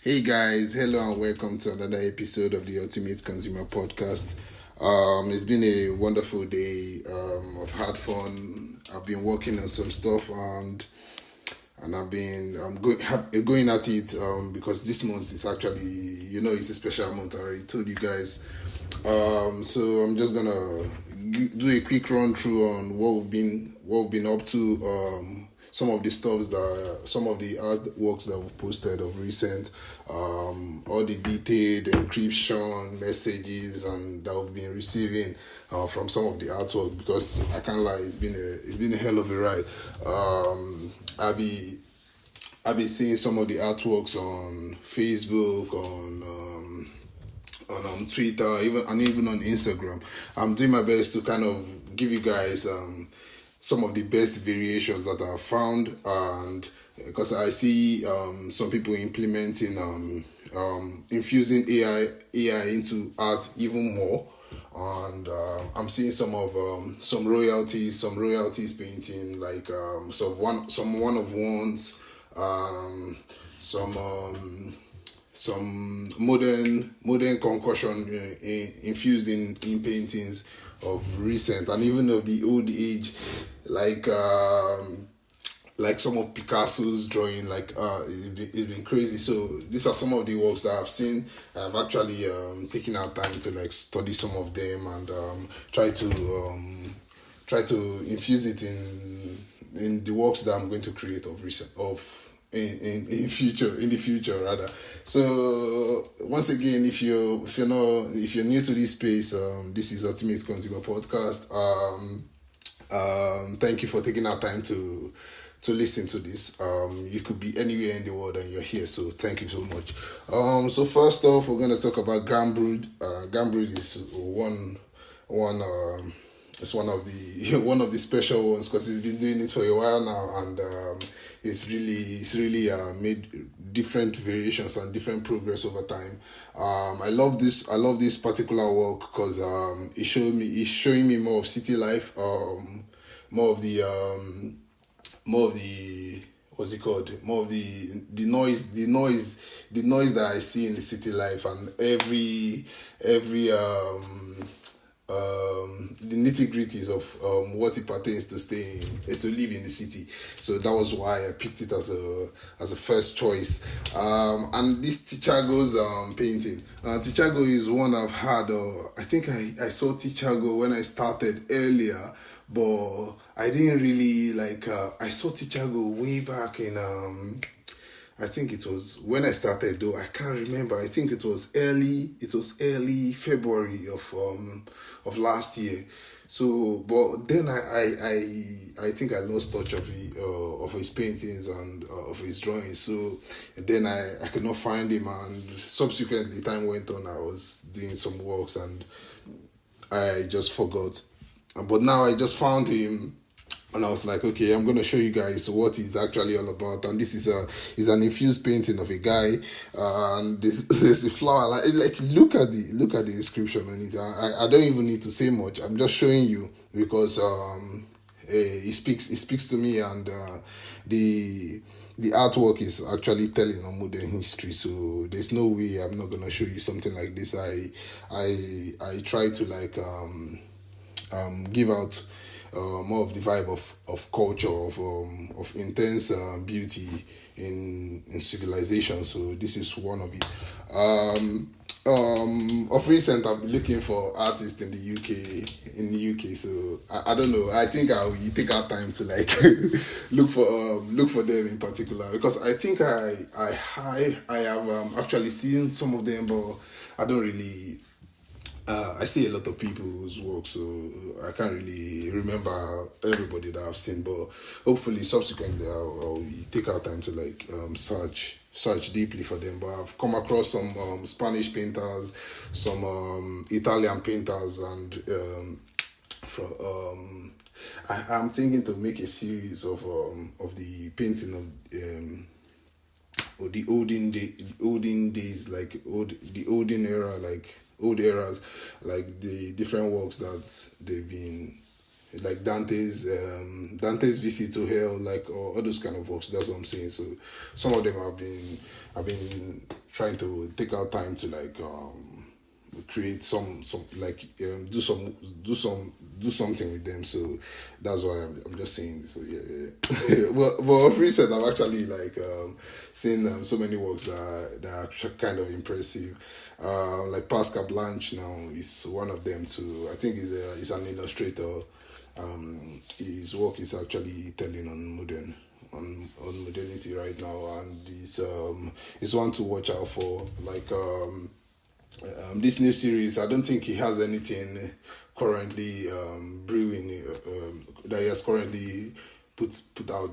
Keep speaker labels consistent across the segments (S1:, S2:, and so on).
S1: Hey guys, hello and welcome to another episode of the Ultimate Consumer Podcast. It's been a wonderful day. I've had fun. I've been working on some stuff and I've been going at it because this month is actually it's a special month. I already told you guys. So I'm just gonna do a quick run through on what we've been up to. Some of the some of the artworks that we've posted of recent, all the detailed encryption messages and that we've been receiving from some of the artwork, because I can't lie, it's been a hell of a ride. I'll be seeing some of the artworks on Facebook, on Twitter, even on Instagram. I'm doing my best to kind of give you guys some of the best variations that I've found, and because I see some people implementing infusing AI into art even more, and I'm seeing some royalties painting, like some one of ones, some modern concussion infused in paintings of recent and even of the old age, like some of Picasso's drawing. It's been crazy. So these are some of the works that I've seen. I've actually taken out time to like study some of them and try to infuse it in the works that I'm going to create of recent of in the future rather. So once again, if you're new to this space, this is Ultimate Consumer Podcast. Thank you for taking our time to listen to this. You could be anywhere in the world and you're here, so thank you so much. So first off, we're gonna talk about Gambrood. Gambrood is it's one of the one of the special ones, because he's been doing it for a while now, and it's really made different variations and different progress over time. I love this particular work because it's showing me more of city life, more of the what's it called, more of the noise that I see in the city life, and every the nitty-gritties of what it pertains to to live in the city. So that was why I picked it as a first choice. And this Tichago's painting. Tichago is one I've had. I think I saw Tichago when I started earlier, but I didn't really like. I saw Tichago way back in. I think it was when I started, though I can't remember. I think it was early February of last year. So, but then I think I lost touch of his paintings and of his drawings. So then I could not find him, and subsequently time went on. I was doing some works and I just forgot. But now I just found him. And I was like, okay, I'm gonna show you guys what he's actually all about. And this is an infused painting of a guy, and there's a flower. Like look at the description on it. I don't even need to say much. I'm just showing you because it speaks to me, and the artwork is actually telling on modern history. So there's no way I'm not gonna show you something like this. I try to give out more of the vibe of culture, of intense beauty in civilization. So this is one of it. Of recent, I've been looking for artists in the UK. So I don't know. I think I will take our time to like look for them in particular, because I think I have actually seen some of them, but I don't really. I see a lot of people's work, so I can't really remember everybody that I've seen. But hopefully, subsequently, I'll take our time to like search deeply for them. But I've come across some Spanish painters, some Italian painters, and I'm thinking to make a series of the painting of the olden days, like the olden era, like old eras, like the different works that they've been, like Dante's Visit to Hell, like all those kind of works. That's what I'm saying. So some of them I've been trying to take out time to like create some like do something with them. So that's why I'm just saying this. So yeah. But of recent I've actually like seen so many works that are kind of impressive. Like Pascal Blanche now is one of them too. I think he's an illustrator. His work is actually telling on modernity right now, and it's one to watch out for. Like this new series, I don't think he has anything currently brewing that he has currently put out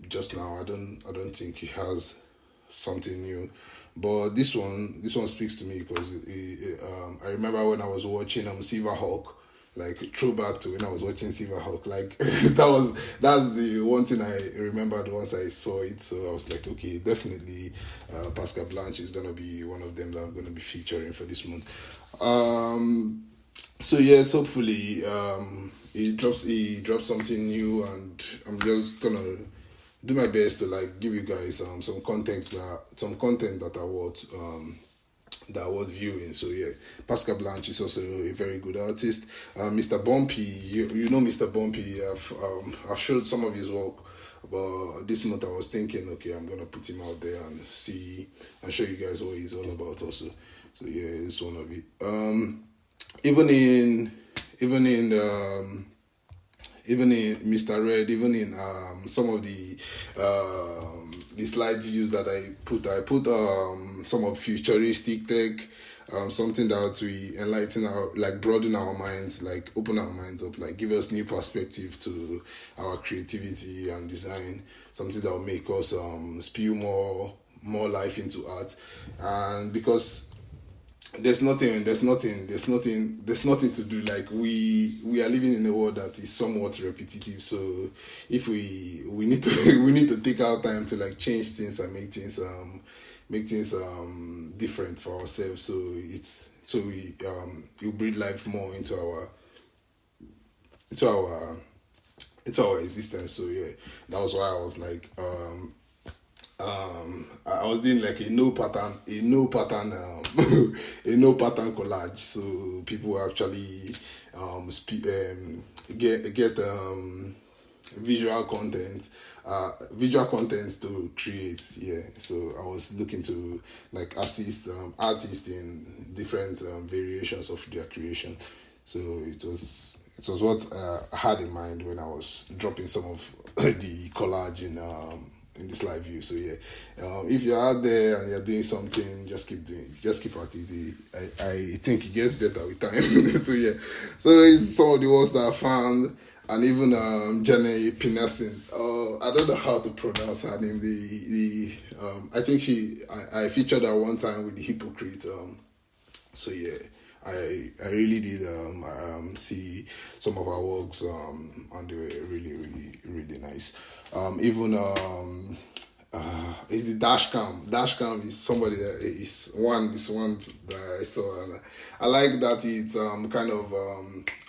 S1: just now. I don't think he has something new. But this one speaks to me because I remember when I was watching Silverhawk, like throwback to when I was watching Silverhawk. Like that's the one thing I remembered once I saw it. So I was like, okay, definitely Pascal Blanche is gonna be one of them that I'm gonna be featuring for this month. So yes, hopefully he drops something new, and I'm just gonna do my best to like give you guys some content that I was viewing. So yeah, Pascal Blanche is also a very good artist. Mr. Bumpy, you know Mr. Bumpy. I've showed some of his work, but this month I was thinking, okay, I'm gonna put him out there and show you guys what he's all about also. So yeah, it's one of it. Even in Mr. Red, even in some of the slide views that I put some of futuristic tech, something that we enlighten like broaden our minds, like open our minds up, like give us new perspective to our creativity and design, something that will make us spew more life into art. And because there's nothing to do. Like we are living in a world that is somewhat repetitive. So if we need to we need to take our time to like change things and make things different for ourselves. So we breathe life more into our existence. So yeah, that was why I was like I was doing like a no pattern a no pattern collage, so people actually get visual contents to create. Yeah, so I was looking to like assist artists in different variations of their creation. So it was what I had in mind when I was dropping some of the collage in this live view. So yeah, if you're out there and you're doing something, just keep at it. I think it gets better with time. So yeah, so it's some of the works that I found, and even Jenny Pinesin. I don't know how to pronounce her name. I think I featured her one time with the Hypocrite. So yeah, I really did see some of her works, and they were really, really, really nice. Even is the Dashcam. Dashcam is somebody that is one that I saw, and I like that it's kind of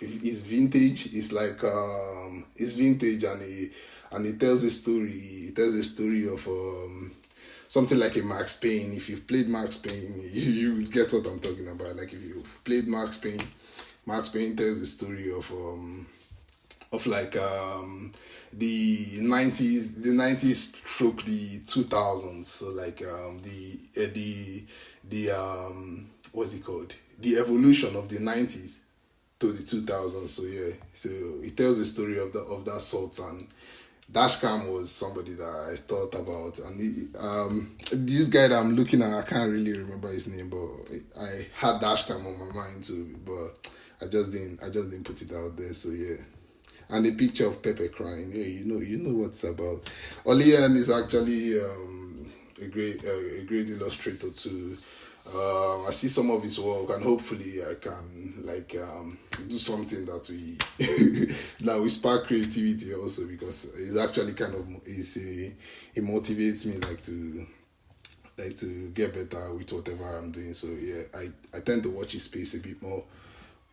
S1: it's vintage. It's like it's vintage, and it tells a story. It tells a story of something like a Max Payne. If you've played Max Payne, you get what I'm talking about. Like if you've played Max Payne tells the story of like the 90s stroke the 2000s. So like the what's it called, the evolution of the 90s to the 2000s. So yeah, so it tells the story of that sort. And Dashcam was somebody that I thought about, and this guy that I'm looking at, I can't really remember his name, but I had Dashcam on my mind too, but I just didn't put it out there. So yeah, and the picture of Pepe crying, yeah, you know what it's about. Olian is actually a great illustrator too. I see some of his work, and hopefully I can like do something that we spark creativity also, because it's actually kind of it motivates me to get better with whatever I'm doing. So yeah, I tend to watch his space a bit more.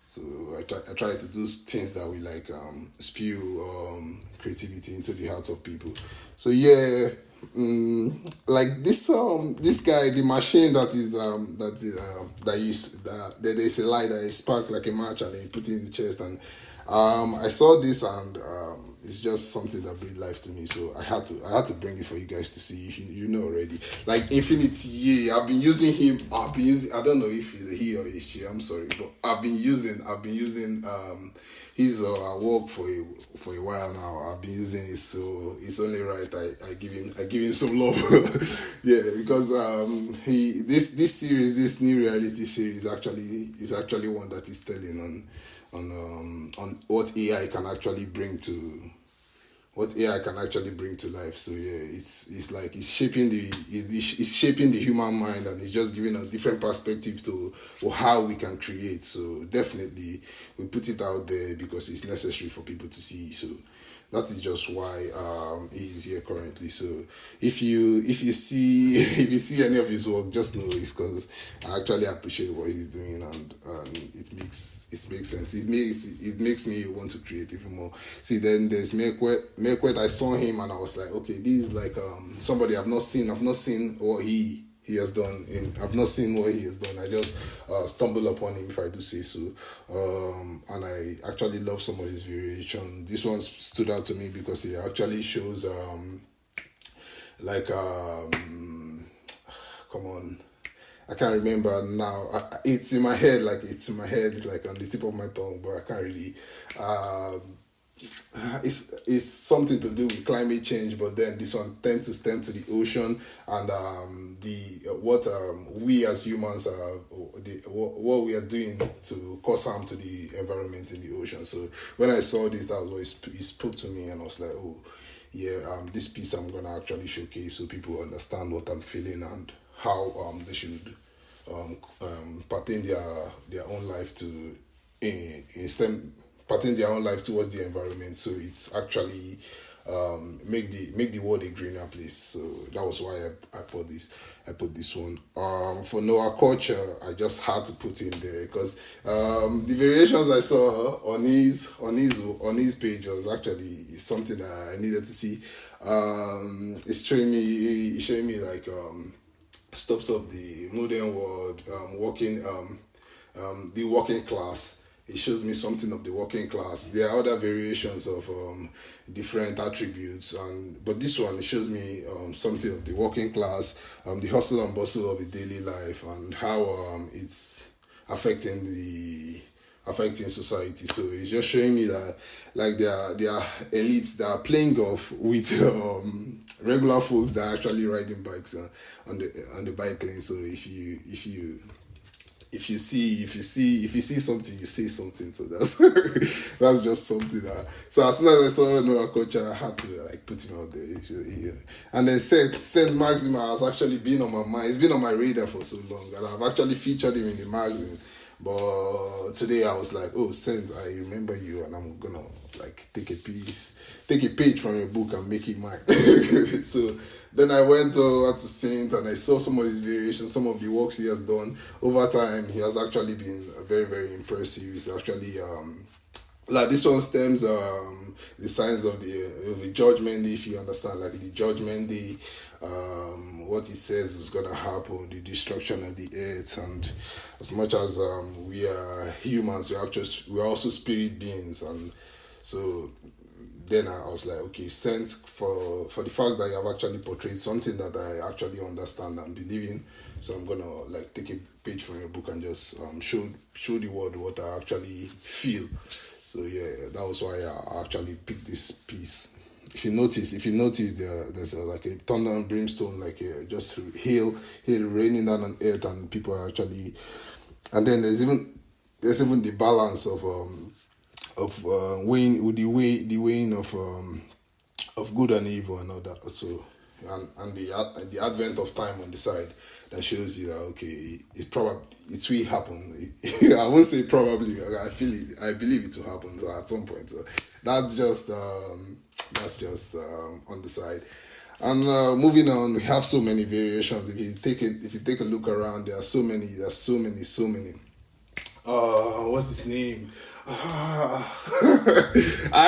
S1: So I try to do things that will like spew creativity into the hearts of people. So yeah, like this guy, the machine that there's a light that is sparked like a match, and then you put it in the chest, and I saw this, and it's just something that breathed life to me. So I had to bring it for you guys to see. You know already. Like Infinity, yeah, I've been using him. I don't know if he's a he or a she. I'm sorry, but I've been using his work for a while now. I've been using it, so it's only right I give him some love. Yeah, because this new reality series is actually one that is telling on what AI can actually bring to life. So yeah, it's like it's shaping it's shaping the human mind, and it's just giving a different perspective to how we can create. So definitely we put it out there because it's necessary for people to see. So that is just why he is here currently. So if you see any of his work, just know it's because I actually appreciate what he's doing, and it makes sense. It makes me want to create even more. See, then there's Merkwet. I saw him and I was like, okay, this is like somebody I've not seen what he has done. I've not seen what he has done. I just stumbled upon him, if I do say so. And I actually love some of his variation. This one stood out to me because it actually shows come on, I can't remember now. It's in my head, it's like on the tip of my tongue, but I can't really. It's something to do with climate change, but then this one tends to stem to the ocean, and what we as humans what we are doing to cause harm to the environment in the ocean. So when I saw this, that was what it spoke to me, and I was like, oh yeah, this piece I'm gonna actually showcase so people understand what I'm feeling and how they should pertain their own life to putting their own life towards the environment. So it's actually make the world a greener place. So that was why I put this one. For Noah Culture, I just had to put in there because the variations I saw on his page was actually something that I needed to see. It's showing me like stuffs of the modern world, the working class. It shows me something of the working class. There are other variations of different attributes, but this one, it shows me something of the working class, the hustle and bustle of the daily life, and how it's affecting society. So it's just showing me that like there are elites that are playing golf with regular folks that are actually riding bikes on the bike lane. So if you see something, you say something. So that's just something that. So as soon as I saw Noah Culture, I had to like put him out there. Yeah. And then Saint Maxima has actually been on my mind. It's been on my radar for so long, and I've actually featured him in the magazine. But today I was like, oh Saint, I remember you, and I'm gonna like take a page from your book and make it mine. So then I went over to Saint and I saw some of his variations, some of the works he has done. Over time, he has actually been very, very impressive. He's actually, like this one stems, the signs of the judgment day, if you understand, like the judgment day, what it says is going to happen, the destruction of the earth. And as much as we are humans, we're also spirit beings. And so then I was like, okay, Saint, for the fact that you have actually portrayed something that I actually understand and believe in, so I'm gonna like take a page from your book and just show the world what I actually feel. So yeah, that was why I actually picked this piece. If you notice, there's like a thunder and brimstone, like just hail raining down on earth, and people are actually, and then there's even the balance of weighing the weighing of good and evil and all that. So and the advent of time on the side that shows you that okay, it will happen. I won't say probably. I feel it. I believe it will happen at some point. So that's just on the side. And moving on, we have so many variations. If you take a look around, there are so many. What's his name? I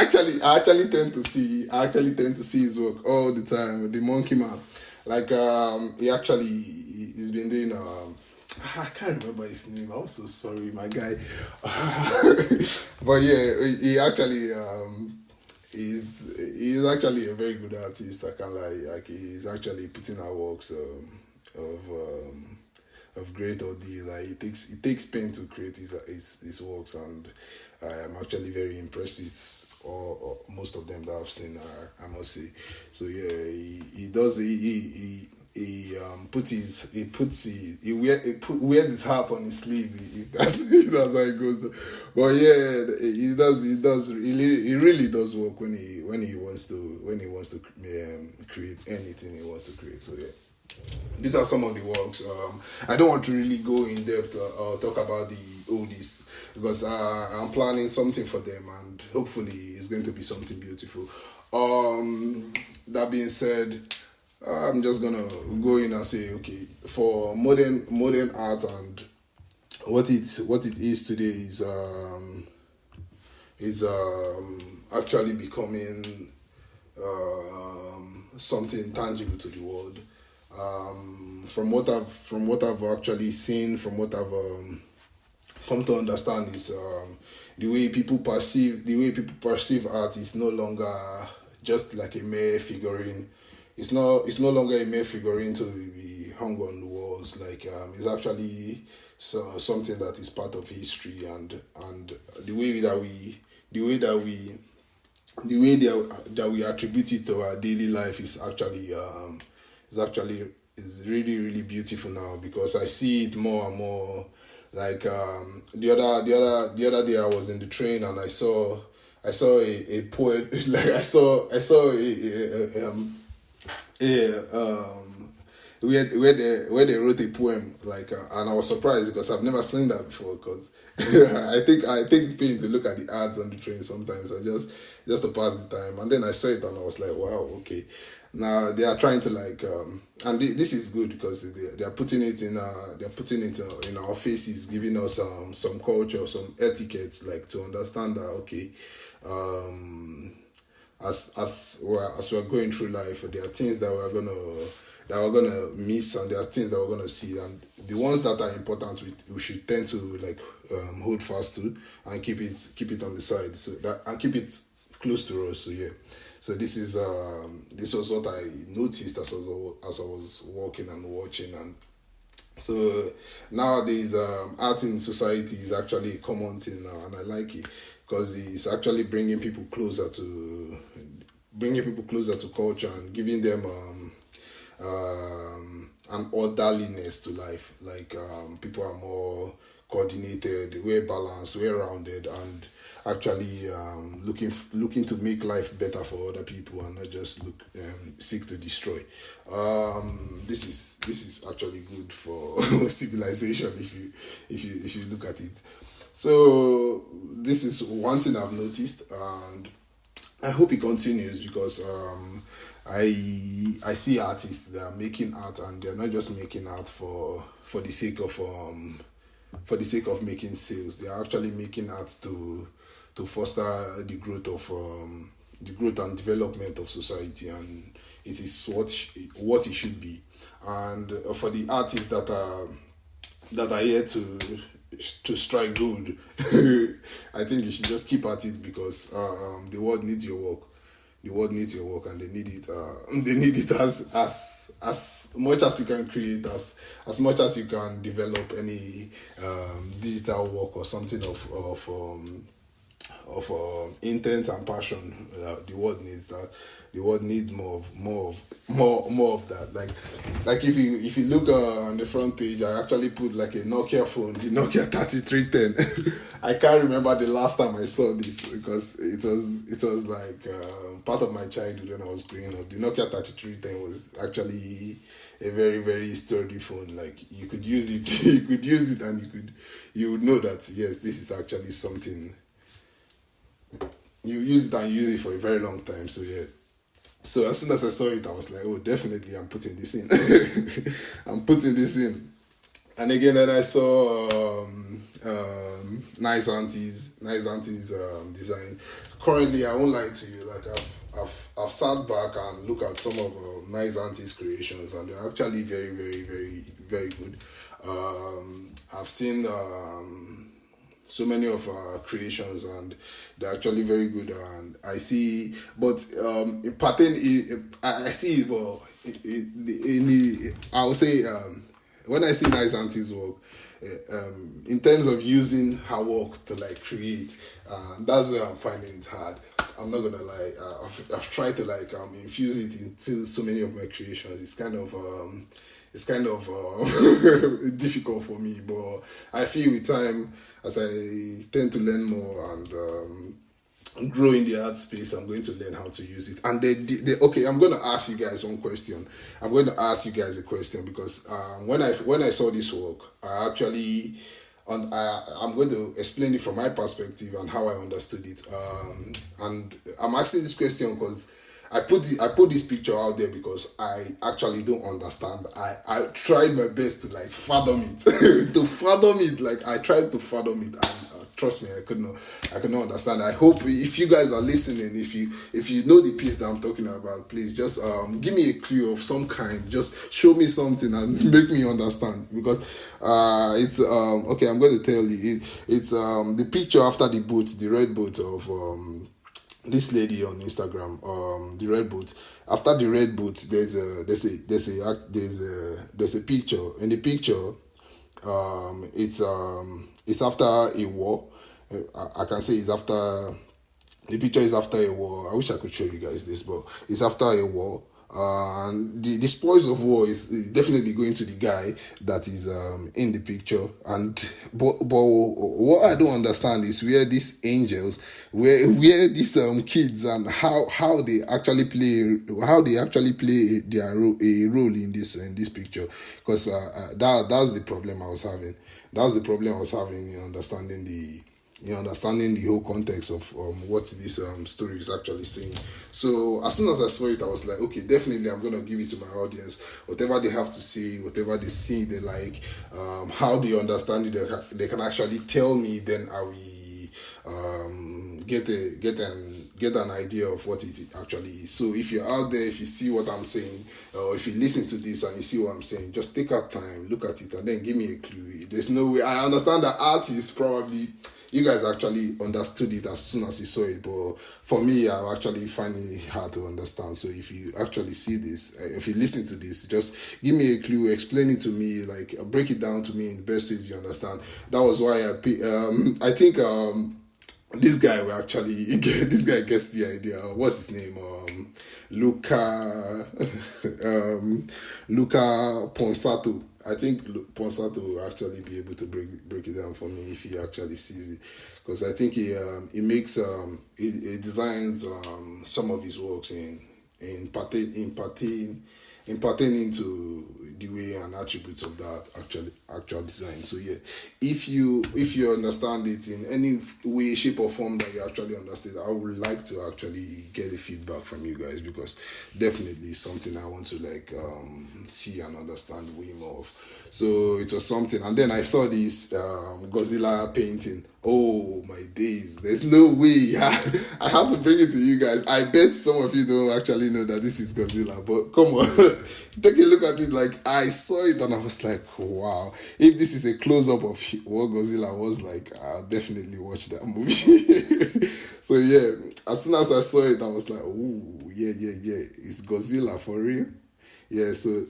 S1: actually tend to see his work all the time. The Monkey Man, like he's been doing I can't remember his name. I'm so sorry, my guy. But yeah, he actually he's actually a very good artist. I can like he's actually putting out works of great ordeal. Like it takes pain to create his works, and I'm actually very impressed with all most of them that I've seen. I must say. So yeah, he does wears his heart on his sleeve. If that's if that's how it goes. Though. But yeah, he really does work when he wants to create anything he wants to create. So yeah, these are some of the works. I don't want to really go in depth or talk about the oldies because I'm planning something for them, and hopefully it's going to be something beautiful. That being said, I'm just gonna go in and say, okay, for modern art and what it is today is actually becoming something tangible to the world. From what I've actually seen, from what I've come to understand is the way people perceive art is no longer just like a mere figurine. It's no longer a mere figurine to be hung on the walls. Like it's actually something that is part of history, and the way that we the way that we the way that we attribute it to our daily life is really beautiful now, because I see it more and more. Like the other day I was in the train and I saw a poet. Like I saw where they wrote a poem, like and I was surprised because I've never seen that before, because I take pain to look at the ads on the train sometimes, I just to pass the time, and then I saw it and I was like, wow, okay, now they are trying to like and this is good because they are putting it in in our faces, giving us some culture, some etiquettes, like to understand that, okay, as we're going through life, there are things that we're gonna miss, and there are things that we're gonna see, and the ones that are important we should tend to like hold fast to and keep it on the side, so that and keep it close to us. So yeah, so this was what I noticed as I was walking and watching, and so nowadays art in society is actually a common thing now, and I like it because it's actually bringing people closer to culture and giving them an orderliness to life. Like people are more coordinated, way balanced, way rounded, and actually looking to make life better for other people and not just seek to destroy. This is actually good for civilization if you look at it. So this is one thing I've noticed, and I hope it continues, because I see artists that are making art, and they're not just making art for the sake of making sales. They are actually making art to foster the growth and development of society, and it is what it should be. And for the artists that are here to strike gold, I think you should just keep at it, because the world needs your work. The world needs your work, and they need it. They need it as much as you can create, as much as you can develop any digital work or something of intent and passion. The world needs that. The world needs more of that. Like if you look on the front page, I actually put like a Nokia phone, the Nokia 3310. I can't remember the last time I saw this, because it was like part of my childhood when I was growing up. The Nokia 3310 was actually a very, very sturdy phone. Like you could use it, and you would know that yes, this is actually something. You use it and use it for a very long time. So yeah. So as soon as I saw it, I was like, oh, definitely I'm putting this in. I'm putting this in. And again, then I saw nice aunties design. Currently, I won't lie to you. Like I've sat back and look at some of nice aunties creations, and they're actually very, very, very, very good. I've seen so many of our creations, and they're actually very good. And I see, but in pattern, I see. Well, I would say when I see nice aunties work, in terms of using her work to like create, that's where I'm finding it hard. I'm not gonna lie. I've tried to like infuse it into so many of my creations. It's kind of difficult for me, but I feel with time, as I tend to learn more and grow in the art space, I'm going to learn how to use it. And okay, I'm going to ask you guys one question. I'm going to ask you guys a question because when I saw this work, I actually, I'm going to explain it from my perspective and how I understood it. And I'm asking this question because I put this picture out there because I actually don't understand. I tried my best to like fathom it, to fathom it. Like I tried to fathom it, and trust me, I could not understand. I hope if you guys are listening, if you know the piece that I'm talking about, please just give me a clue of some kind. Just show me something and make me understand, because it's okay. I'm going to tell you. It's the picture after the boat, the red boat of this lady on Instagram, the red boat. After the red boat, there's a picture. In the picture, it's after a war. I can say it's after, the picture is after a war. I wish I could show you guys this, but it's after a war. And the spoils of war is definitely going to the guy that is in the picture. And but what I don't understand is where these angels, where these kids, and how they actually play their a role in this picture. Because that's the problem I was having. That's the problem I was having in understanding the whole context of what this story is actually saying. So as soon as I saw it, I was like, okay, definitely I'm going to give it to my audience. Whatever they have to say, whatever they see, they like, how they understand it, they can actually tell me, then I will get an idea of what it actually is. So if you're out there, if you see what I'm saying, or if you listen to this and you see what I'm saying, just take out time, look at it, and then give me a clue. There's no way. I understand that art is probably, you guys actually understood it as soon as you saw it, but for me, I'm actually finding it hard to understand. So if you actually see this, if you listen to this, just give me a clue, explain it to me, like break it down to me in the best ways you understand. That was why I think this guy will actually, this guy gets the idea. What's his name? Luca Ponsato. I think Ponsato will actually be able to break it down for me if he actually sees it, because I think he makes he designs some of his works in pertaining to the way and attributes of that actual design. So yeah, if you understand it in any way, shape or form that you actually understand, I would like to actually get the feedback from you guys, because definitely something I want to like see and understand way more of. So it was something, and then I saw this Godzilla painting. Oh my days, there's no way. I have to bring it to you guys. I bet some of you don't actually know that this is Godzilla, but come on, take a look at it. Like, I saw it and I was like, wow, if this is a close-up of what Godzilla was like, I'll definitely watch that movie. So yeah, as soon as I saw it, I was like, oh yeah, it's Godzilla for real. Yeah, so,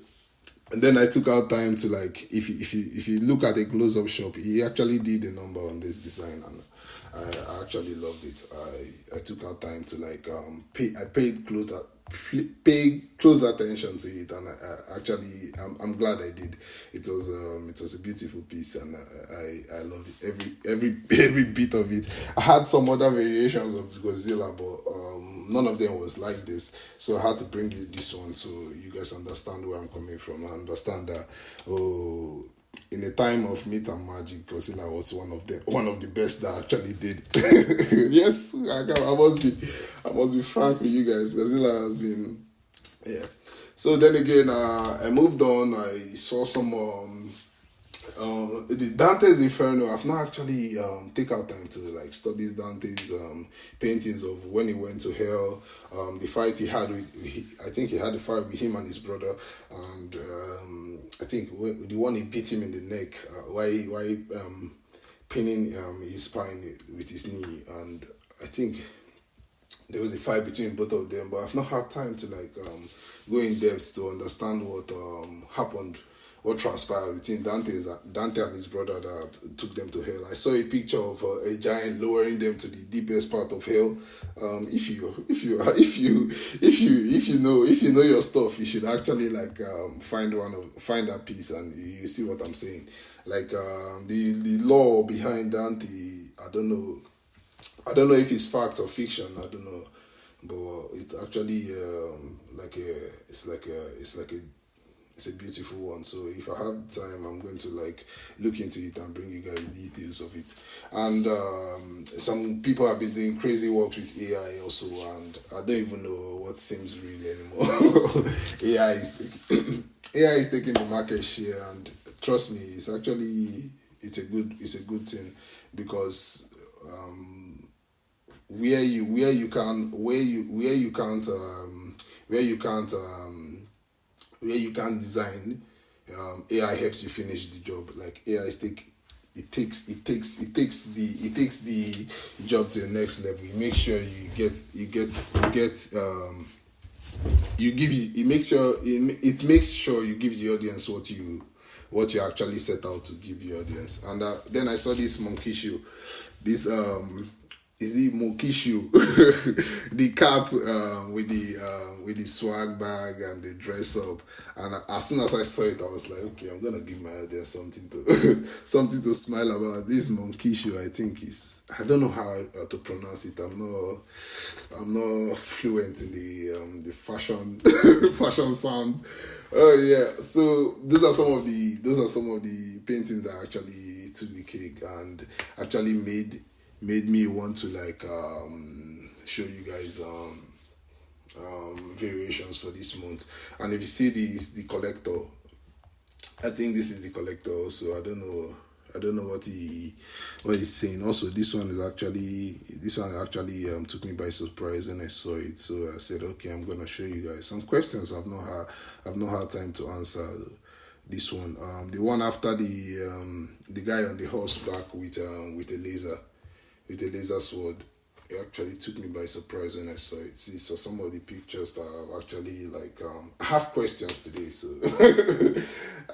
S1: and then I took out time to like, if you look at a close-up shot, he actually did a number on this design, and I actually loved it. I took out time to like paid close attention to it, and I'm glad I did. It was a beautiful piece, and I loved it, every bit of it. I had some other variations of Godzilla, but none of them was like this, so I had to bring you this one so you guys understand where I'm coming from. I understand that in a time of myth and magic, Godzilla was one of the best that actually did. Yes, I must be frank with you guys. Godzilla has been, yeah. So then again, I moved on. I saw some The Dante's Inferno. I've not actually take out time to like study Dante's paintings of when he went to hell. The fight he had I think he had a fight with him and his brother, and I think the one he beat him in the neck. Why pinning his spine with his knee, and I think there was a fight between both of them. But I've not had time to like go in depth to understand what happened, what transpired between Dante and his brother that took them to hell. I saw a picture of a giant lowering them to the deepest part of hell. If you know your stuff, you should actually like find that piece, and you see what I'm saying. Like the law behind Dante, I don't know if it's fact or fiction. I don't know, but it's actually it's a beautiful one. So if I have time, I'm going to like look into it and bring you guys details of it. And some people have been doing crazy works with AI also, and I don't even know what seems real anymore. AI is taking the market share, and trust me, it's a good thing, because where you can't design, AI helps you finish the job. Like AI takes the job to the next level. You make sure it makes sure you give the audience what you actually set out to give the audience. And then I saw this monkey shoe. This is it monkey shoe? The cat with the swag bag and the dress up. And as soon as I saw it, I was like, okay, I'm gonna give my audience something to something to smile about. This monkey shoe, I think I don't know how to pronounce it. I'm not fluent in the fashion fashion sounds. Oh yeah, so those are some of the paintings that actually took the cake and actually made me want to like show you guys variations for this month. And if you see the collector, I think this is the collector also. I don't know what he's saying. Also, this one actually took me by surprise when I saw it. So I said, okay, I'm gonna show you guys some questions I've not had time to answer. This one, the one after the guy on the horseback with a laser sword. It actually took me by surprise when I saw it. See, so some of the pictures that I've actually like I have questions today, so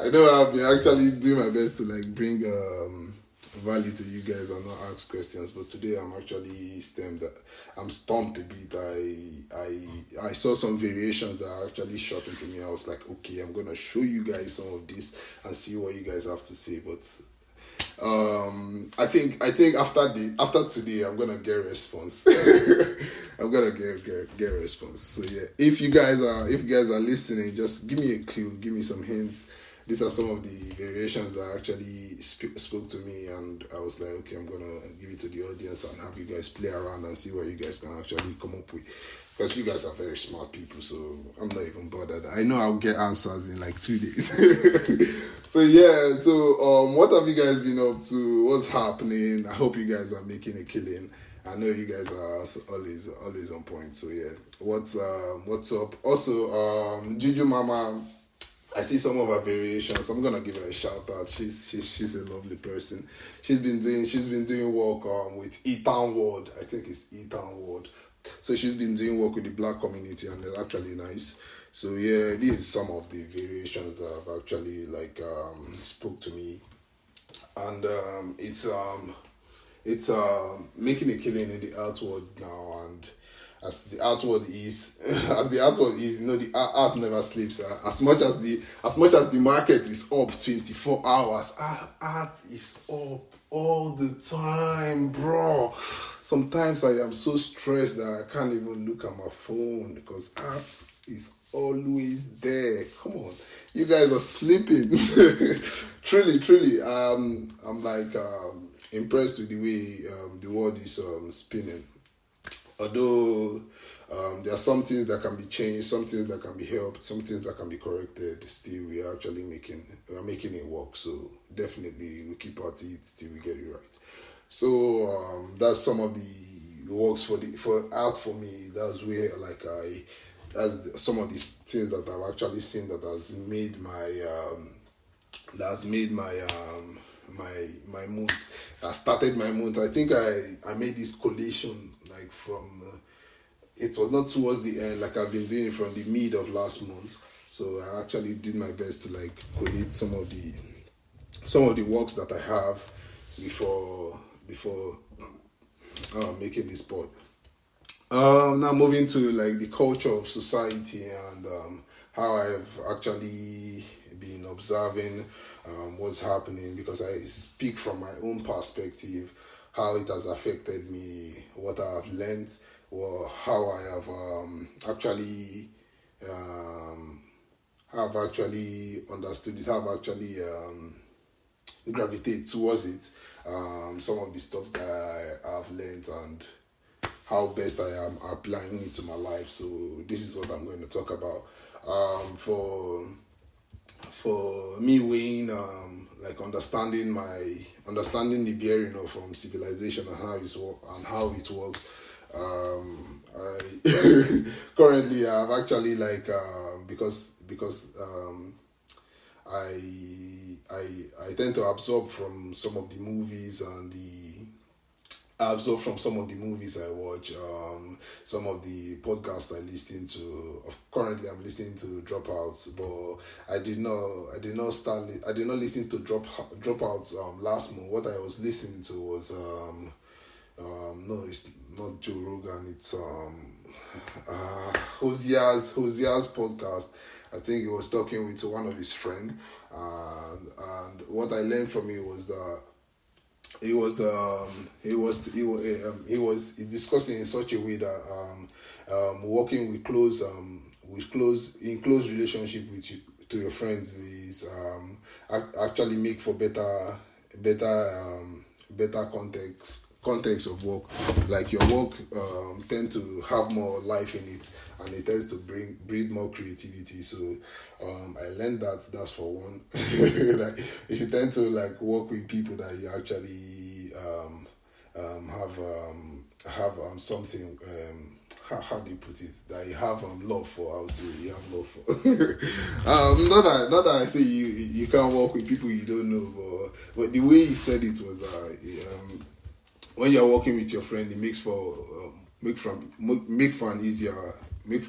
S1: I know I've been actually doing my best to like bring value to you guys and not ask questions, but today I'm actually stumped a bit. I saw some variations that are actually shocking to me. I was like, okay, I'm gonna show you guys some of this and see what you guys have to say. But I think after today I'm gonna get a response. I'm gonna get a response. So yeah, if you guys are listening, just give me a clue, give me some hints. These are some of the variations that actually spoke to me, and I was like, okay, I'm gonna give it to the audience and have you guys play around and see what you guys can actually come up with. Because you guys are very smart people, so I'm not even bothered. I know I'll get answers in like 2 days. So yeah, so what have you guys been up to? What's happening? I hope you guys are making a killing. I know you guys are always on point. So yeah, what's up? Also, Juju Mama, I see some of her variations. I'm gonna give her a shout out. She's a lovely person. She's been doing work with Ethan Ward. I think it's Ethan Ward. So she's been doing work with the black community, and it's actually nice. So yeah, this is some of the variations that have actually like spoke to me, and it's making a killing in the art world now. And as the art world is, you know, the art never sleeps. As much as the market is up 24 hours, art is up all the time, bro. Sometimes I am so stressed that I can't even look at my phone because art is always there. Come on, you guys are sleeping. truly, I'm like impressed with the way the world is spinning. Although There are some things that can be changed, some things that can be helped, some things that can be corrected. Still, we are actually making it work. So definitely, we keep at it till we get it right. So that's some of the works for art for me. That's where some of these things that I've actually seen that has made my mood. I started my mood. I think I made this collation like from. It was not towards the end, like I've been doing it from the mid of last month. So I actually did my best to like collate some of the works that I have before making this pod. Now moving to like the culture of society and how I've actually been observing what's happening, because I speak from my own perspective, how it has affected me, what I have learned, or how I have actually understood it, how I've actually gravitate towards it, some of the stuff that I've learned and how best I am applying it to my life. So this is what I'm going to talk about. For me, weighing like understanding the bearing of civilization and how it works. I currently I've actually like because I tend to absorb from some of the movies I absorb from some of the movies I watch, some of the podcasts I listen to. Currently, I'm listening to Dropouts, but I did not listen to Dropouts last month. What I was listening to was no, it's not Joe Rogan. It's Hozia's podcast. I think he was talking with one of his friends, and what I learned from it was that he was discussing in such a way that working with in close relationship with you, to your friends is actually make for better context of work. Like your work tend to have more life in it, and it tends to breed more creativity. So I learned that's for one. Like if you tend to like work with people that you actually have something, how do you put it, that you have love for. I would say you have love for. Not that I say you can't work with people you don't know, but the way he said it was when you're working with your friend, it makes for make for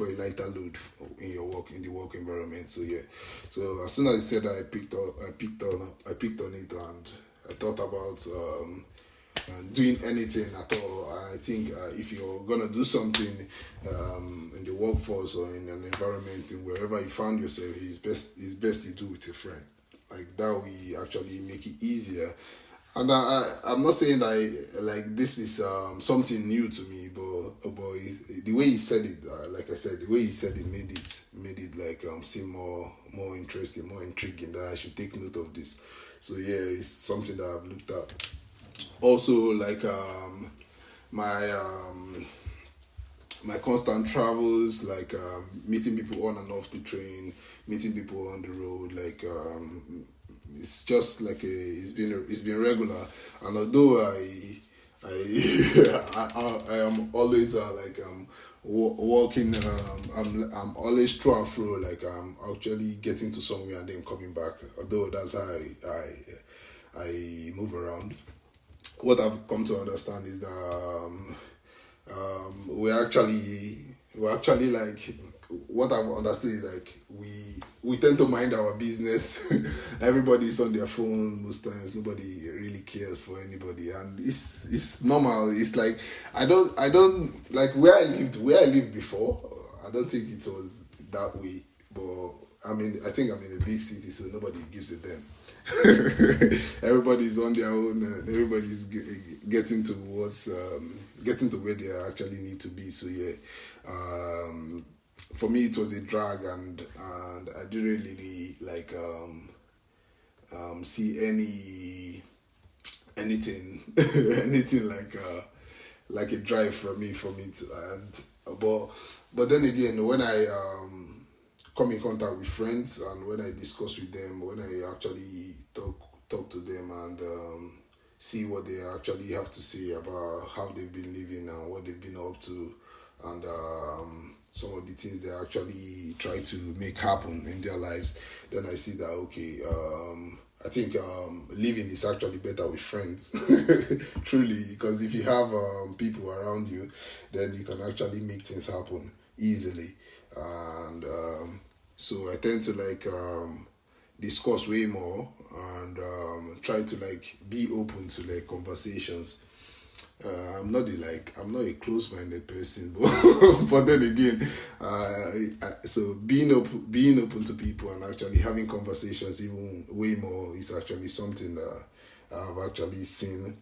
S1: a lighter load in the work environment. So yeah, so as soon as I said that, I picked on it, and I thought about doing anything at all. And I think if you're gonna do something in the workforce or in an environment, in wherever you found yourself, it's best you do with a friend. Like that will actually make it easier. And I'm not saying that like this is something new to me, but the way he said it, like I said, the way he said it made it like seem more interesting, more intriguing, that I should take note of this. So yeah, it's something that I've looked at. Also, like my constant travels, like meeting people on and off the train, meeting people on the road, like it's just like it's been regular. And although I am always walking, I'm always through and through, like I'm actually getting to somewhere and then coming back. Although that's how I move around. What I've come to understand is that we're actually like, what I've understood is like we tend to mind our business. Everybody's on their phone most times. Nobody really cares for anybody, and it's normal. It's like I don't like where I lived before. I don't think it was that way, but I think I'm in a big city, so nobody gives a damn. Everybody's on their own, and everybody's getting to where they actually need to be. So yeah, for me it was a drag, and I didn't really like see anything anything like like a drive from me from it. And but then again, when I come in contact with friends and when I discuss with them, when I actually talk to them and see what they actually have to say about how they've been living and what they've been up to, and some of the things they actually try to make happen in their lives, then I see that okay, I think living is actually better with friends, truly, because if you have people around you, then you can actually make things happen easily, and so I tend to like discuss way more and try to like be open to like conversations. I'm not a close-minded person, but then again, so being open to people and actually having conversations even way more is actually something that I've actually seen.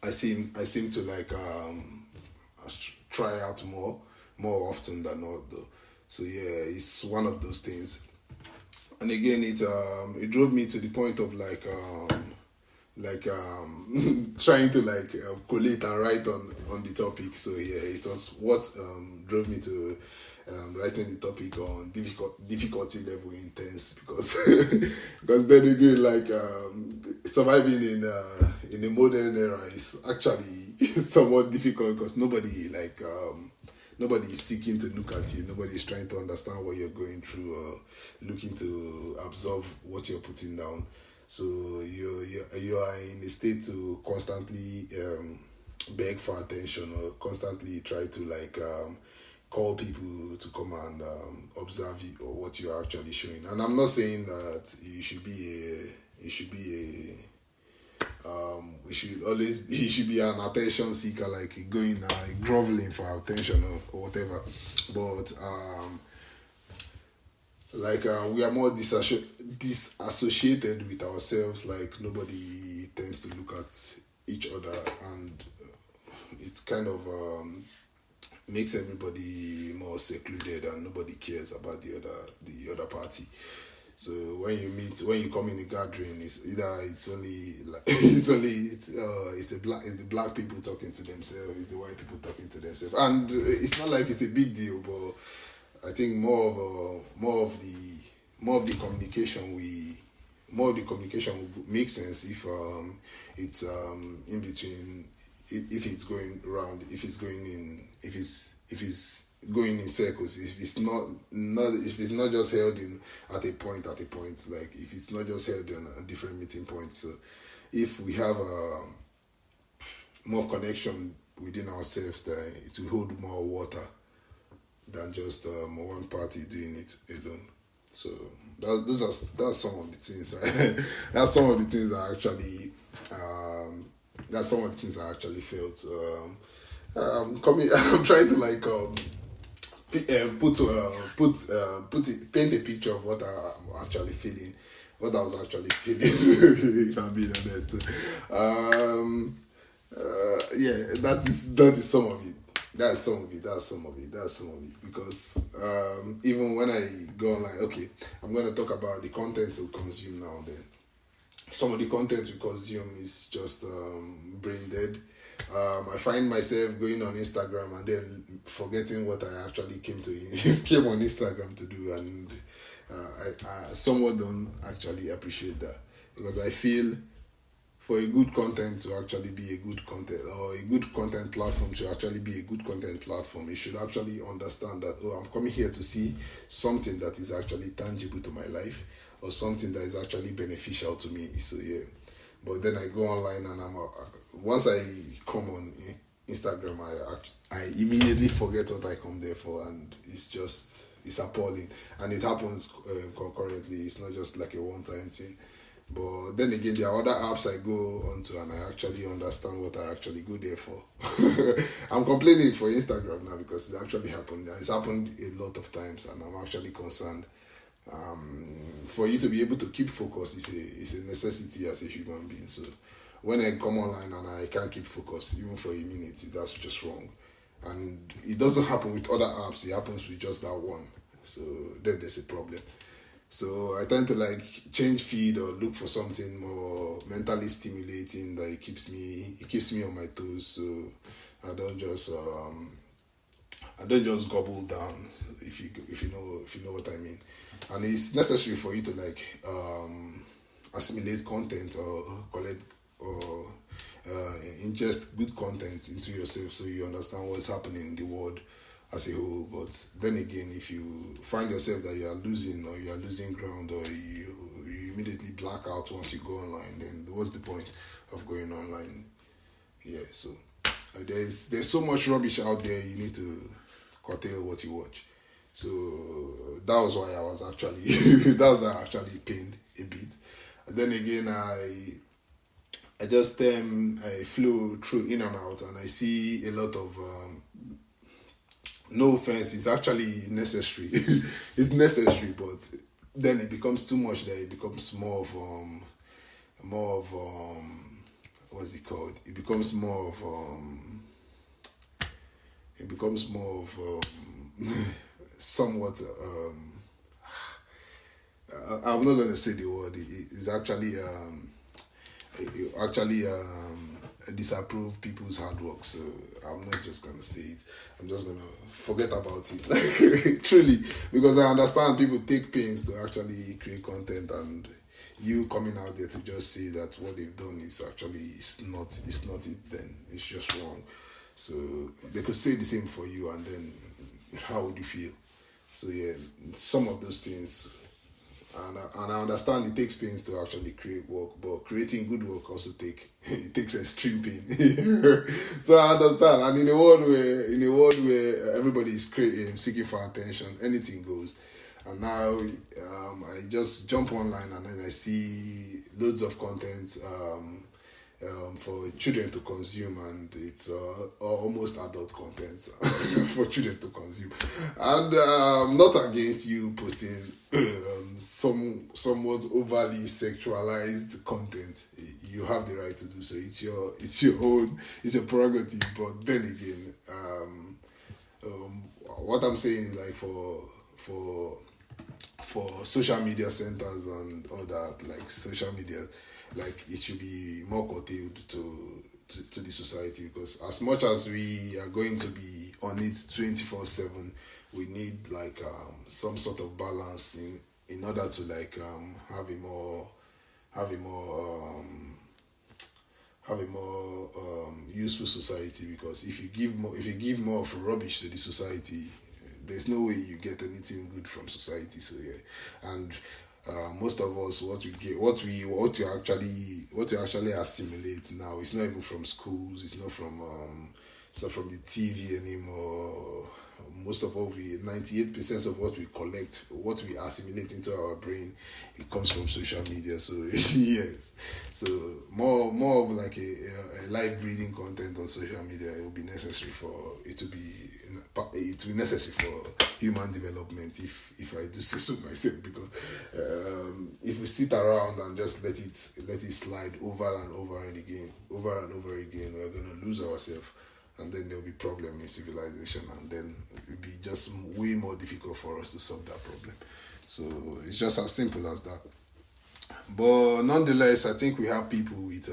S1: I seem to like try out more often than not though. So yeah, it's one of those things. And again, it drove me to the point of trying to like collate and write on the topic. So yeah, it was what drove me to writing the topic on difficulty level intense, because because then again, like surviving in the modern era is actually somewhat difficult, because nobody is seeking to look at you. Nobody is trying to understand what you're going through or looking to absorb what you're putting down. So you are in a state to constantly beg for attention or constantly try to like call people to come and observe you or what you are actually showing. And I'm not saying that you should be an attention seeker, like going groveling for attention or whatever, but we are more disassociated with ourselves. Like nobody tends to look at each other, and it kind of makes everybody more secluded, and nobody cares about the other party. So when you come in a gathering, it's the black people talking to themselves, it's the white people talking to themselves, and it's not like it's a big deal, but I think more of the communication would make sense if it's in between, if it's going around, if it's going in circles, if it's not just held in at a point, like if it's not just held in a different meeting points. So if we have more connection within ourselves, then it will hold more water than just one party doing it alone. So that's some of the things. That's some of the things I actually felt. I'm trying to like paint a picture of what I'm actually feeling, what I was actually feeling. If I'm being honest. Yeah, that is some of it. That's some of it. Because even when I go online, okay, I'm going to talk about the content we consume now. Then some of the content we consume is just brain dead. I find myself going on Instagram and then forgetting what I actually came on Instagram to do, and I somewhat don't actually appreciate that, because I feel for a good content to actually be a good content, or a good content platform to actually be a good content platform, you should actually understand that, I'm coming here to see something that is actually tangible to my life, or something that is actually beneficial to me. So yeah, but then I go online and once I come on Instagram, I immediately forget what I come there for, and it's appalling, and it happens concurrently. It's not just like a one-time thing. But then again, there are other apps I go onto and I actually understand what I actually go there for. I'm complaining for Instagram now because it actually happened. It's happened a lot of times, and I'm actually concerned. For you to be able to keep focus is a necessity as a human being. So when I come online and I can't keep focus even for a minute, that's just wrong. And it doesn't happen with other apps, it happens with just that one. So then there's a problem. So I tend to like change feed or look for something more mentally stimulating that it keeps me on my toes. So I don't just gobble down, if you know what I mean. And it's necessary for you to like assimilate content or collect or ingest good content into yourself, so you understand what's happening in the world as a whole. But then again, if you find yourself that you are losing ground, or you immediately black out once you go online, then what's the point of going online? Yeah, so there's so much rubbish out there. You need to curtail what you watch. So that was why I actually pained a bit. And then again, I just I flow through in and out, and I see a lot of no offense, it's actually necessary. It's necessary, but then it becomes too much. That it becomes more of what's it called? It becomes more of somewhat I'm not going to say the word. It's actually you actually disapprove people's hard work. So I'm not just going to say it. I'm just going to forget about it. Like, truly, because I understand people take pains to actually create content, and you coming out there to just say that what they've done is actually it's not it, then it's just wrong. So they could say the same for you, and then how would you feel? So yeah, some of those things, and I understand it takes pains to actually create work, but creating good work also takes extreme pain. So I understand, and in a world where everybody is seeking for attention, anything goes. And now I just jump online, and then I see loads of content for children to consume, and it's almost adult content for children to consume. And I'm not against you posting somewhat overly sexualized content. You have the right to do so. It's your prerogative. But then again, what I'm saying is, like, for social media centers and all that, like social media, like, it should be more curtailed to the society, because as much as we are going to be on it 24/7, we need like some sort of balance in order to like have a more useful society. Because if you give more of rubbish to the society, there's no way you get anything good from society. So yeah, and most of us, what you actually assimilate now, it's not even from schools, it's not from the TV anymore. Most of 98% of what we collect, what we assimilate into our brain, it comes from social media. So yes, so more of like a live breathing content on social media. It will be necessary for it to be. It will be necessary for human development, if I do say so myself. Because if we sit around and just let it slide over and over again, we're gonna lose ourselves. And then there'll be problem in civilization, and then it will be just way more difficult for us to solve that problem. So it's just as simple as that. But nonetheless, I think we have people with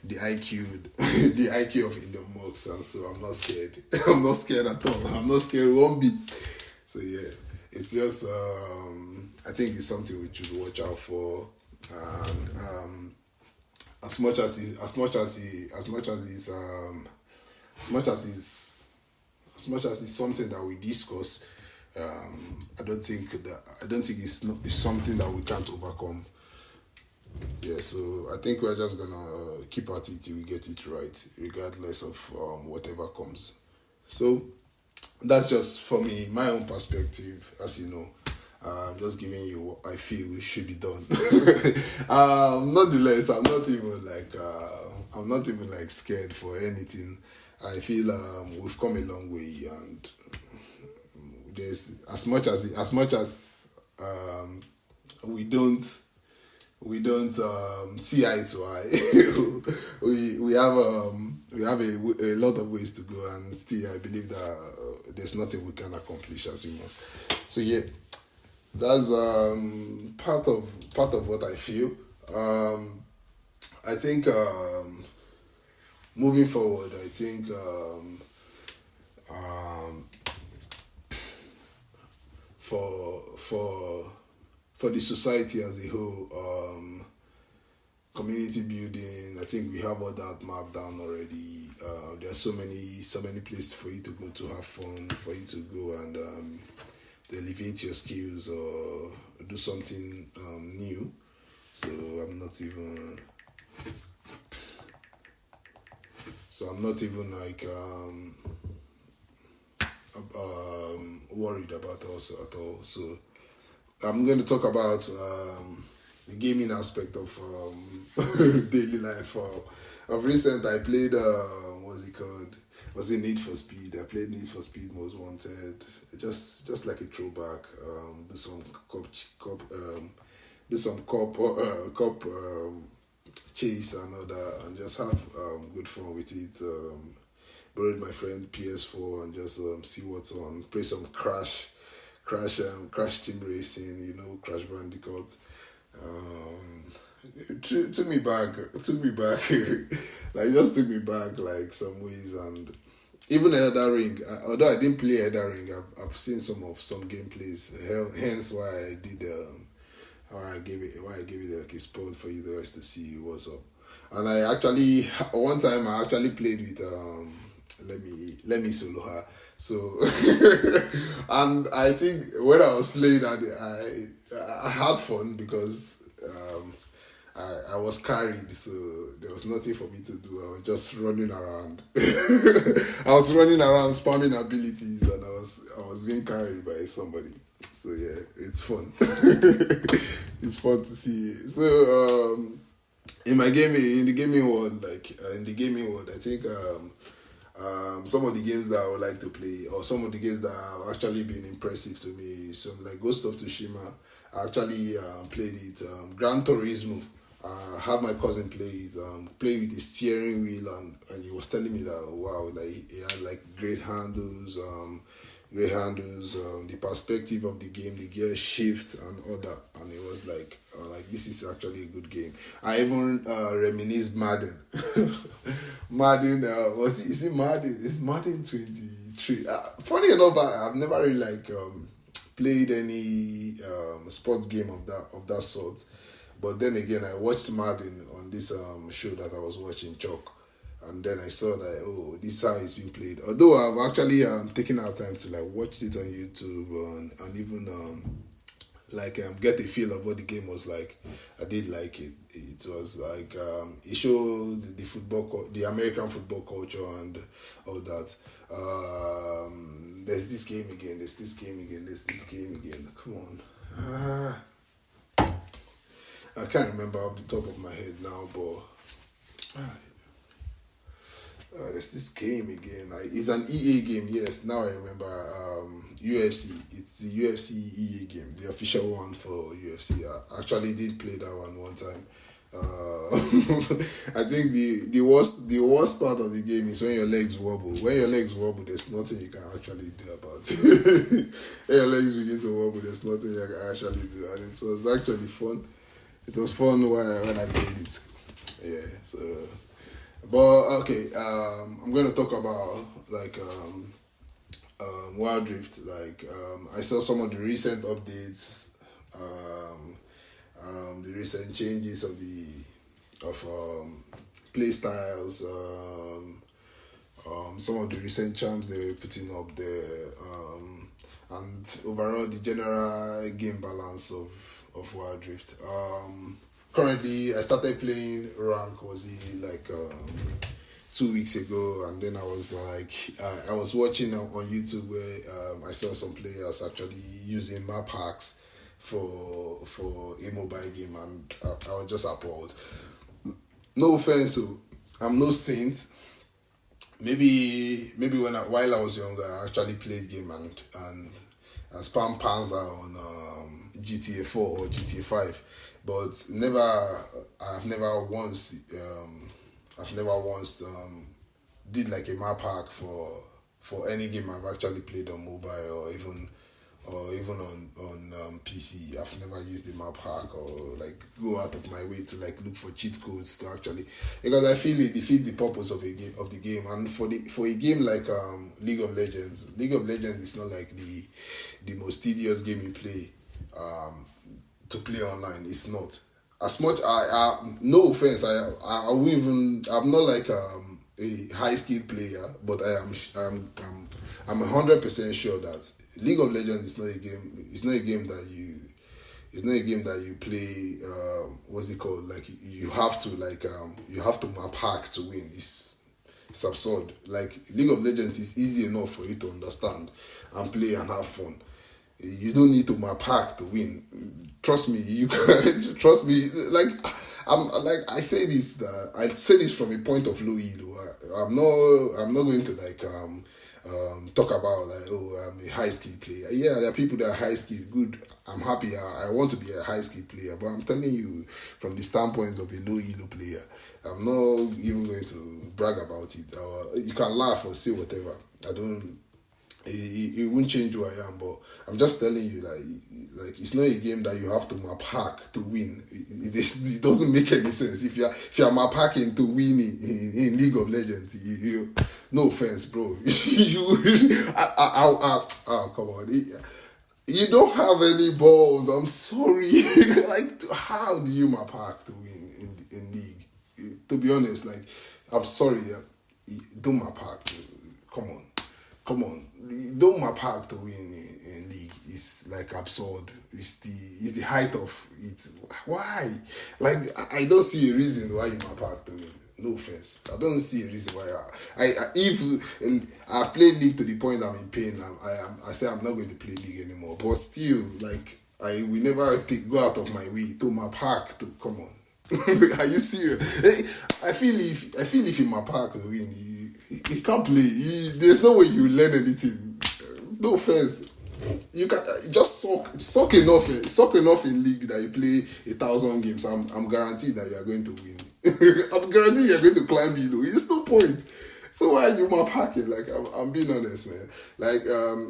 S1: the IQ of Elon Musk, and so I'm not scared. I'm not scared at all. I'm not scared one bit. So yeah, it's just I think it's something we should watch out for. And as much as it's something that we discuss, I don't think it's something that we can't overcome. Yeah, so I think we're just gonna keep at it till we get it right, regardless of whatever comes. So that's just for me, my own perspective. As you know, I'm just giving you what I feel should be done. Nonetheless, I'm not even like scared for anything. I feel we've come a long way, and there's as much as we don't see eye to eye. we have a lot of ways to go, and still I believe that there's nothing we can accomplish as humans. So yeah, that's part of what I feel. I think moving forward, I think um, for the society as a whole, community building, I think we have all that mapped down already. There are so many places for you to go to have fun, for you to go and elevate your skills or do something new. So I'm not even like worried about us at all. So I'm going to talk about the gaming aspect of daily life. Of recent, I played what's it called? Was it Need for Speed? I played Need for Speed Most Wanted. Just like a throwback. Do some cop chase and all that, and just have good fun with it. Borrowed my friend PS4 and just see what's on. Play some Crash Team Racing, Crash Bandicoot. It took me back, like just took me back like some ways, and even Elder Ring. Although I didn't play Elder Ring, I've seen some gameplays. Hence why I did why I gave it like a spot for you guys to see what's up. And I actually one time I actually played with let me solo her. So and I think when I was playing, I had fun because I was carried, so there was nothing for me to do. I was just running around. I was running around spamming abilities, and I was being carried by somebody. So yeah, it's fun. It's fun to see. So in the gaming world, I think some of the games that I would like to play, or some of the games that have actually been impressive to me, some like Ghost of Tsushima. I actually played it. Gran Turismo. I had my cousin play with the steering wheel, and he was telling me that wow, like he had like great handles, the perspective of the game, the gear shift and all that, and it was like this is actually a good game. I even reminisced Madden. Madden is it Madden? It's Madden 23. Funny enough, I've never really played any sports game of that sort. But then again, I watched Madden on this show that I was watching, Chalk. And then I saw that, this is how it's been played. Although I've actually taken out time to watch it on YouTube and even get a feel of what the game was like. I did like it. It was like it showed the American football culture and all that. There's this game again. Come on. I can't remember off the top of my head now, but there's this game again. It's an EA game, yes. Now I remember. UFC. It's the UFC EA game, the official one for UFC. I actually did play that one time. I think the worst part of the game is when your legs wobble. When your legs wobble, there's nothing you can actually do about it. When your legs begin to wobble, there's nothing you can actually do. And it was actually fun. It was fun when I played it. Yeah, so... But okay, I'm going to talk about Wild Rift. I saw some of the recent updates, the recent changes of play styles, some of the recent charms they were putting up there, and overall the general game balance of Wild Rift. Currently, I started playing rank 2 weeks ago, and then I was I was watching on YouTube where I saw some players actually using map hacks for a mobile game, and I was just appalled. No offense, I'm no saint. Maybe while I was younger, I actually played game and spam Panzer on GTA 4 or GTA 5. But I've never once did like a map hack for any game I've actually played on mobile or even or even on PC. I've never used the map hack or like go out of my way to like look for cheat codes to actually, because I feel it defeats the purpose of the game. And for a game like League of Legends is not like the most tedious game you play to play online. It's not. As much no offense, I won't even, I'm not like a high skilled player, but I'm 100% sure that League of Legends is not a game. It's not a game that you. It's not a game that you play. What's it called? Like you have to you have to map hack to win. It's absurd. Like League of Legends is easy enough for you to understand and play and have fun. You don't need to map hack to win. Trust me. You can trust me. Like I say this. I say this from a point of low elo. I'm not going to talk about like, oh, I'm a high skilled player. Yeah, there are people that are high skilled. Good. I'm happy. I want to be a high skilled player. But I'm telling you, from the standpoint of a low elo player, I'm not even going to brag about it. You can laugh or say whatever. I don't. It won't change who I am, but I'm just telling you, like it's not a game that you have to map hack to win. It doesn't make any sense. If you're map hacking to win in League of Legends, you no offense, bro. Come on. You don't have any balls. I'm sorry. Like, how do you map hack to win in League? To be honest, like, I'm sorry. Don't map hack. Come on. Don't map hack to win in League. It's like absurd. It's the height of it. Why? Like, I don't see a reason why you map hack to win. No offense. I don't see a reason why. If I've played League to the point I'm in pain, I say I'm not going to play League anymore. But still, like, I will never go out of my way to map hack to come on. Are you serious? I feel if you map hack to win, you can't play. There's no way you learn anything. No offense. You can just suck enough in League that you play 1,000 games. I'm guaranteed that you are going to win. I'm guaranteed you're going to climb below. It's no point. So why are you map hacking? Like, I'm being honest, man. Like,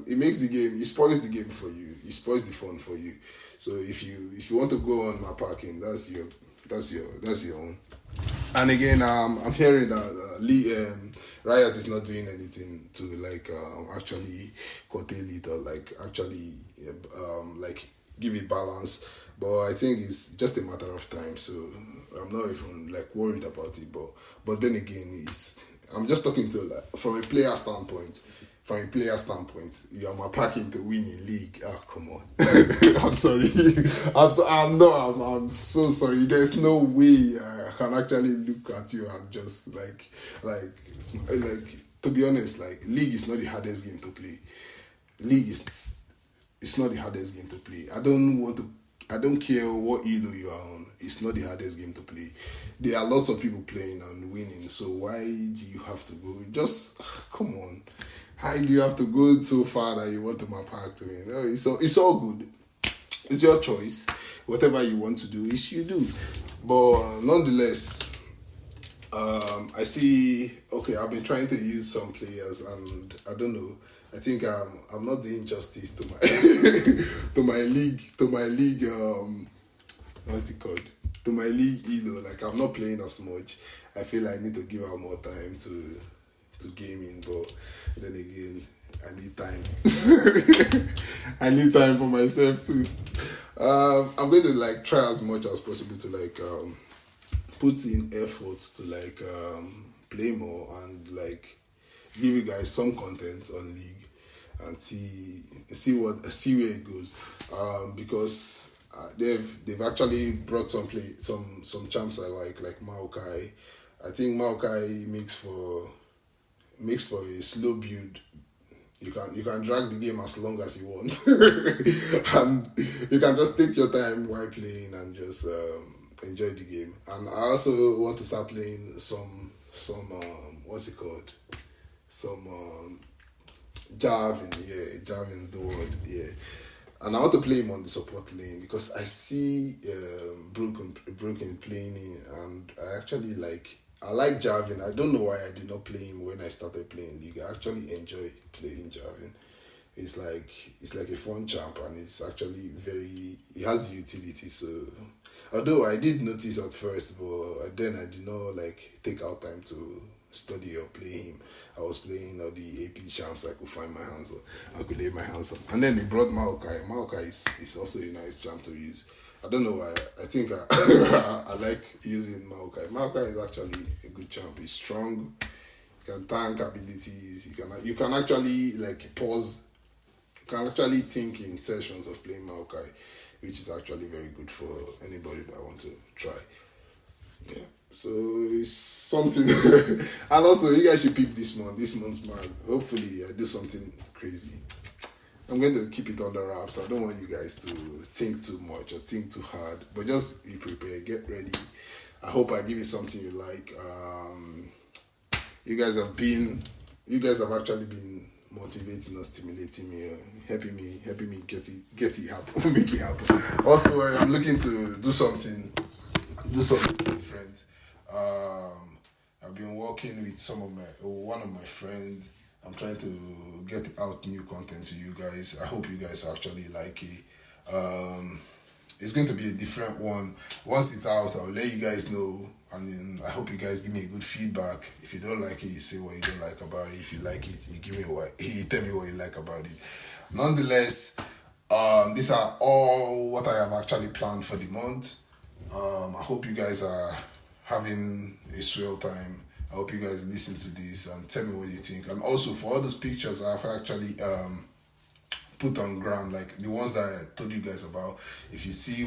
S1: it makes the game, it spoils the game for you. It spoils the fun for you. So if you want to go on map hacking, that's your own. And again, I'm hearing that Riot is not doing anything to actually curtail it or actually give it balance. But I think it's just a matter of time. So I'm not even worried about it. But then again, I'm just talking from a player standpoint. From a player standpoint, you are packing to win in League. Ah, come on. I'm sorry. I'm so sorry. There's no way I can actually look at you and just to be honest, League is not the hardest game to play. League it's not the hardest game to play. I don't care what elo you are on. It's not the hardest game to play. There are lots of people playing and winning. So why do you have to go? Just come on. How do you have to go so far that you want to map hack to win? No, it's all good. It's your choice. Whatever you want to do, you do. But nonetheless, I see. Okay, I've been trying to use some players, and I don't know. I think I'm not doing justice to my to my league. What's it called? To my league, I'm not playing as much. I feel I need to give out more time to gaming, but then again, I need time. I need time for myself too. I'm going to try as much as possible to put in effort to play more and give you guys some content on League and see where it goes. Because they've actually brought some champs I like Maokai. I think Maokai makes for a slow build. You can drag the game as long as you want, and you can just take your time while playing and just enjoy the game. And I also want to start playing some what's it called? Some Jarvan. Yeah, Jarvan's the word. Yeah. And I want to play him on the support lane because I see Broken playing it, and I actually I like Jarvan. I don't know why I did not play him when I started playing League. I actually enjoy playing Jarvan. it's like a fun champ, and it's actually it has utility. So although I did notice at first, but then I did not like take out time to study or play him. I was playing all the AP champs I could find my hands on. I could lay my hands on. And then they brought Maokai. Maokai is also a nice champ to use. I don't know why. I think I like using Maokai. Maokai is actually a good champ. He's strong. You can tank abilities. You can actually like pause. You can actually think in sessions of playing Maokai, which is actually very good for anybody that want to try. Yeah. So it's something. And also, you guys should peep this month's man. Hopefully, I do something crazy. I'm going to keep it under wraps. I don't want you guys to think too much or think too hard, but just be prepared, get ready. I hope I give you something you like. You guys have actually been motivating or stimulating me, helping me get it happen, make it happen. Also, I'm looking to do something different. I've been working with one of my friends. I'm trying to get out new content to you guys. I hope you guys actually like it. It's going to be a different one. Once it's out, I'll let you guys know. And then I hope you guys give me a good feedback. If you don't like it, you say what you don't like about it. If you like it, you tell me what you like about it. Nonetheless, these are all what I have actually planned for the month. I hope you guys are having a swell time. I hope you guys listen to this and tell me what you think. And also for all those pictures I've actually put on ground, like the ones that I told you guys about. If you see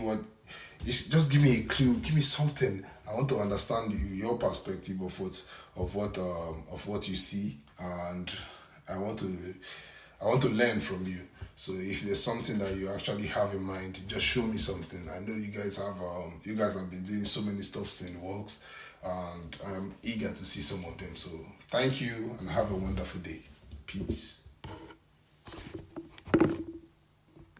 S1: just give me a clue, give me something. I want to understand your perspective of what you see, and I want to learn from you. So if there's something that you actually have in mind, just show me something. I know you guys have been doing so many stuffs in the works, and I'm eager to see some of them. So thank you and have a wonderful day. Peace.